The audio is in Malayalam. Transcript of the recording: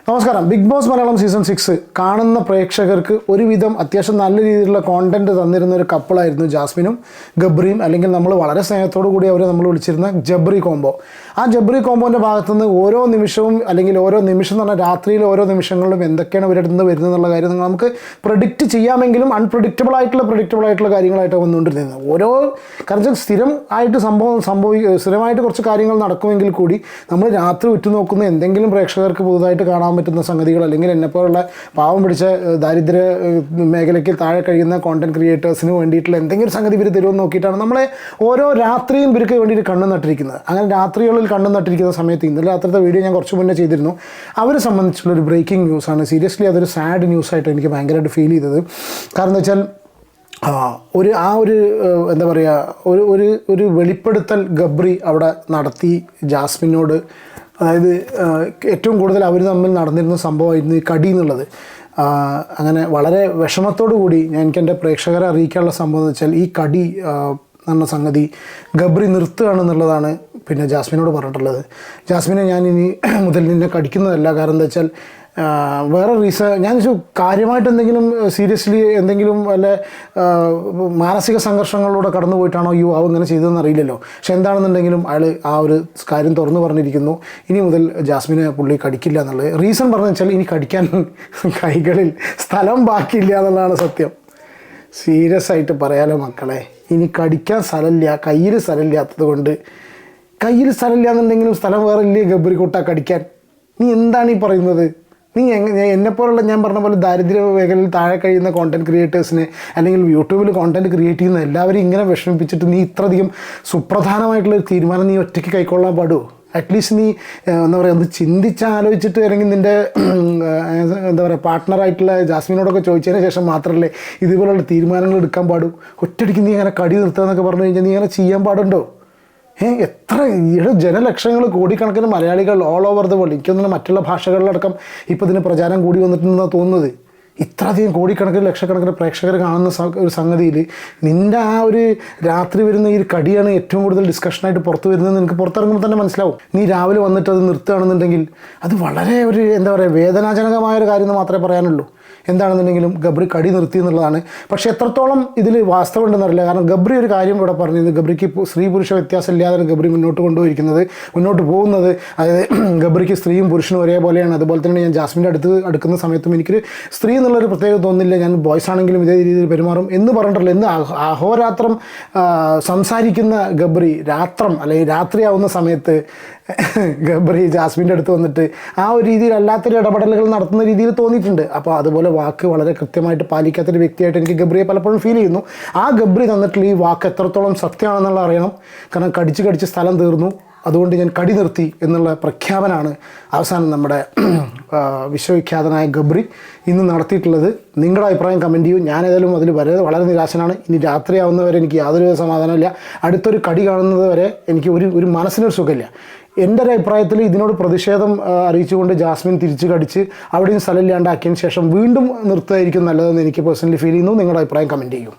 നമസ്കാരം. ബിഗ് ബോസ് മലയാളം സീസൺ 6 കാണുന്ന പ്രേക്ഷകർക്ക് ഒരുവിധം അത്യാവശ്യം നല്ല രീതിയിലുള്ള കോണ്ടന്റ് തന്നിരുന്ന ഒരു കപ്പിളായിരുന്നു ജാസ്മിനും ഗബ്രിയും, അല്ലെങ്കിൽ നമ്മൾ വളരെ സ്നേഹത്തോടു കൂടി അവരെ നമ്മൾ വിളിച്ചിരുന്ന ജബ്രി കോംബോ. ആ ജബ്രി കോംബോൻ്റെ ഭാഗത്തുനിന്ന് ഓരോ നിമിഷവും, അല്ലെങ്കിൽ ഓരോ നിമിഷം എന്ന് പറഞ്ഞാൽ രാത്രിയിൽ ഓരോ നിമിഷങ്ങളിലും എന്തൊക്കെയാണ് ഇവരുടെ നിന്ന് വരുന്നത് എന്നുള്ള കാര്യം നമുക്ക് പ്രഡിക്റ്റ് ചെയ്യാമെങ്കിലും അൺപ്രഡിക്റ്റബിൾ ആയിട്ടുള്ള കാര്യങ്ങളായിട്ട് വന്നുകൊണ്ടിരുന്നത്. കാരണം സ്ഥിരമായിട്ട് കുറച്ച് കാര്യങ്ങൾ നടക്കുമെങ്കിൽ കൂടി നമ്മൾ രാത്രി ഉറ്റുനോക്കുന്ന എന്തെങ്കിലും പ്രേക്ഷകർക്ക് പുതുതായിട്ട് കാണാൻ പറ്റുന്ന സംഗതികൾ, അല്ലെങ്കിൽ എന്നെപ്പോലുള്ള പാവം പിടിച്ച ദാരിദ്ര്യ മേഖലയ്ക്ക് താഴെ കഴിയുന്ന കോണ്ടന്റ് ക്രിയേറ്റേഴ്സിന് വേണ്ടിയിട്ടുള്ള എന്തെങ്കിലും സംഗതി ഇവർ തരുമെന്ന് നോക്കിയിട്ടാണ് നമ്മളെ ഓരോ രാത്രിയും ഇവർക്ക് വേണ്ടിയിട്ട് കണ്ണു നട്ടിരിക്കുന്നത്. അങ്ങനെ രാത്രികളിൽ കണ്ണു നട്ടിരിക്കുന്ന സമയത്ത് ഇന്നലെ രാത്രിത്തെ വീഡിയോ ഞാൻ കുറച്ച് മുന്നേ ചെയ്തിരുന്നു. അവരെ സംബന്ധിച്ചുള്ളൊരു ബ്രേക്കിംഗ് ന്യൂസാണ്. സീരിയസ്ലി അതൊരു സാഡ് ന്യൂസായിട്ട് എനിക്ക് ഭയങ്കരമായിട്ട് ഫീൽ ചെയ്തത്. കാരണം എന്താ വെച്ചാൽ എന്താ പറയുക, ഒരു വെളിപ്പെടുത്തൽ ഗബ്രി അവിടെ നടത്തി ജാസ്മിനോട്. അതായത് ഏറ്റവും കൂടുതൽ അവർ തമ്മിൽ നടന്നിരുന്ന സംഭവമായിരുന്നു ഈ കടി എന്നുള്ളത്. അങ്ങനെ വളരെ വിഷമത്തോടു കൂടി എനിക്ക് എൻ്റെ പ്രേക്ഷകരെ അറിയിക്കാനുള്ള സംഭവം എന്ന് വെച്ചാൽ, ഈ കടി എന്ന സംഗതി ഗബ്രി നിർത്തുകയാണെന്നുള്ളതാണ് പിന്നെ ജാസ്മിനോട് പറഞ്ഞിട്ടുള്ളത്. ജാസ്മിനെ ഞാൻ ഇനി മുതൽ നിന്നെ കടിക്കുന്നതല്ല. കാരണം എന്താ വെച്ചാൽ വേറെ ഞാൻ കാര്യമായിട്ട് എന്തെങ്കിലും സീരിയസ്ലി എന്തെങ്കിലും വല്ല മാനസിക സംഘർഷങ്ങളിലൂടെ കടന്നു പോയിട്ടാണോ യുവാവ് ഇങ്ങനെ ചെയ്തതെന്ന് അറിയില്ലല്ലോ. പക്ഷെ എന്താണെന്നുണ്ടെങ്കിലും അയാൾ ആ ഒരു കാര്യം തുറന്നു പറഞ്ഞിരിക്കുന്നു. ഇനി മുതൽ ജാസ്മിനെ പുള്ളി കടിക്കില്ല എന്നുള്ളത്. റീസൺ പറഞ്ഞു വെച്ചാൽ ഇനി കടിക്കാൻ കൈകളിൽ സ്ഥലം ബാക്കിയില്ല എന്നുള്ളതാണ് സത്യം. സീരിയസ് ആയിട്ട് പറയാലോ മക്കളെ, ഇനി കടിക്കാൻ സ്ഥലമില്ല, കയ്യിൽ സ്ഥലമില്ലാത്തത് കൊണ്ട്. കയ്യിൽ സ്ഥലമില്ല എന്നുണ്ടെങ്കിലും സ്ഥലം വേറെ ഇല്ലേ ഗബ്രി കൂട്ട കടിക്കാൻ? നീ എന്താണ് ഈ പറയുന്നത്? നീ എന്നെപ്പോലുള്ള ഞാൻ പറഞ്ഞ പോലെ ദാരിദ്ര്യ മേഖലയിൽ താഴെ കഴിയുന്ന കോണ്ടന്റ് ക്രിയേറ്റേഴ്സിനെ, അല്ലെങ്കിൽ യൂട്യൂബിൽ കോണ്ടന്റ് ക്രിയേറ്റ് ചെയ്യുന്ന എല്ലാവരും ഇങ്ങനെ വിഷമിപ്പിച്ചിട്ട് നീ ഇത്രയധികം സുപ്രധാനമായിട്ടുള്ളൊരു തീരുമാനം നീ ഒറ്റയ്ക്ക് കൈക്കൊള്ളാൻ പാടുമോ? അറ്റ്ലീസ്റ്റ് നീ എന്താ പറയുക, ഒന്ന് ചിന്തിച്ചാലോചിച്ചിട്ട്, അല്ലെങ്കിൽ നിൻ്റെ എന്താ പറയുക പാർട്ട്ണറായിട്ടുള്ള ജാസ്മിനോടൊക്കെ ചോദിച്ചതിന് ശേഷം മാത്രമല്ലേ ഇതുപോലുള്ള തീരുമാനങ്ങൾ എടുക്കാൻ പാടൂ. ഒറ്റയടിക്ക് നീ അങ്ങനെ കടി നിർത്തുക എന്നൊക്കെ പറഞ്ഞു കഴിഞ്ഞാൽ നീ അങ്ങനെ ചെയ്യാൻ പാടുണ്ടോ? എത്ര ജനലക്ഷങ്ങൾ, കോടിക്കണക്കിന് മലയാളികൾ ഓൾ ഓവർ ദ വേൾഡ്, എനിക്കൊന്നും മറ്റുള്ള ഭാഷകളിലടക്കം ഇപ്പോൾ ഇതിന് പ്രചാരം കൂടി വന്നിട്ടുണ്ടെന്നാണ് തോന്നുന്നത്. ഇത്രയധികം കോടിക്കണക്കിന് ലക്ഷക്കണക്കിന് പ്രേക്ഷകർ കാണുന്ന ഒരു സംഗതിയിൽ നിൻ്റെ ആ ഒരു രാത്രി വരുന്ന ഈ ഒരു കടിയാണ് ഏറ്റവും കൂടുതൽ ഡിസ്കഷനായിട്ട് പുറത്ത് വരുന്നത്. നിനക്ക് പുറത്തിറങ്ങുമ്പോൾ തന്നെ മനസ്സിലാവും. നീ രാവിലെ വന്നിട്ട് അത് നിർത്തുകയാണെന്നുണ്ടെങ്കിൽ അത് വളരെ ഒരു എന്താ പറയുക വേദനാജനകമായൊരു കാര്യം എന്ന് മാത്രമേ പറയാനുള്ളൂ. എന്താണെന്നുണ്ടെങ്കിലും ഗബ്രി കടി നിർത്തി എന്നുള്ളതാണ്. പക്ഷേ എത്രത്തോളം ഇതിൽ വാസ്തവം ഉണ്ടെന്നറിയില്ല. കാരണം ഗബ്രി ഒരു കാര്യം ഇവിടെ പറഞ്ഞിരുന്നു, ഗബ്രിക്ക് സ്ത്രീ പുരുഷ വ്യത്യാസം ഇല്ലാതെ ഗബ്രി മുന്നോട്ട് പോകുന്നത്. അതായത് ഗബ്രിക്ക് സ്ത്രീയും പുരുഷനും ഒരേപോലെയാണ്. അതുപോലെ തന്നെ ഞാൻ ജാസ്മിൻ്റെ അടുക്കുന്ന സമയത്തും എനിക്കൊരു സ്ത്രീ എന്നുള്ളൊരു പ്രത്യേകത തോന്നുന്നില്ല, ഞാൻ ബോയ്സ് ആണെങ്കിലും ഇതേ രീതിയിൽ പെരുമാറും എന്ന് പറഞ്ഞിട്ടുള്ള, എന്ന് അഹോരാത്രം സംസാരിക്കുന്ന ഗബ്രി അല്ലെങ്കിൽ രാത്രിയാവുന്ന സമയത്ത് ഗബ്രി ജാസ്മിൻ്റെ അടുത്ത് വന്നിട്ട് ആ ഒരു രീതിയിൽ അല്ലാത്തൊരു ഇടപെടലുകൾ നടത്തുന്ന രീതിയിൽ തോന്നിയിട്ടുണ്ട്. അപ്പോൾ അതുപോലെ വാക്ക് വളരെ കൃത്യമായിട്ട് പാലിക്കാത്തൊരു വ്യക്തിയായിട്ട് എനിക്ക് ഗബ്രിയെ പലപ്പോഴും ഫീൽ ചെയ്യുന്നു. ആ ഗബ്രി തന്നിട്ടുള്ള ഈ വാക്ക് എത്രത്തോളം സത്യമാണെന്നുള്ള അറിയണം. കാരണം കടിച്ച് സ്ഥലം തീർന്നു, അതുകൊണ്ട് ഞാൻ കടി നിർത്തി എന്നുള്ള പ്രഖ്യാപനമാണ് അവസാനം നമ്മുടെ വിശ്വവിഖ്യാതനായ ഗബ്രി ഇന്ന് നടത്തിയിട്ടുള്ളത്. നിങ്ങളുടെ അഭിപ്രായം കമൻറ്റ് ചെയ്യൂ. ഞാനേതായാലും അതിൽ വളരെ നിരാശനാണ്. ഇനി രാത്രിയാവുന്നവരെ എനിക്ക് യാതൊരു സമാധാനമില്ല. അടുത്തൊരു കടി കാണുന്നത് വരെ എനിക്ക് ഒരു മനസ്സിനൊരു സുഖമില്ല. എൻ്റെ ഒരു അഭിപ്രായത്തിൽ ഇതിനോട് പ്രതിഷേധം അറിയിച്ചുകൊണ്ട് ജാസ്മിൻ തിരിച്ച് കടിച്ച് അവിടെയും സ്ഥലമില്ലാണ്ടാക്കിയതിന് ശേഷം വീണ്ടും നിർത്തുകയായിരിക്കും നല്ലതെന്ന് എനിക്ക് പേഴ്സണലി ഫീൽ ചെയ്യുന്നു. നിങ്ങളുടെ അഭിപ്രായം കമൻറ്റ് ചെയ്യൂ.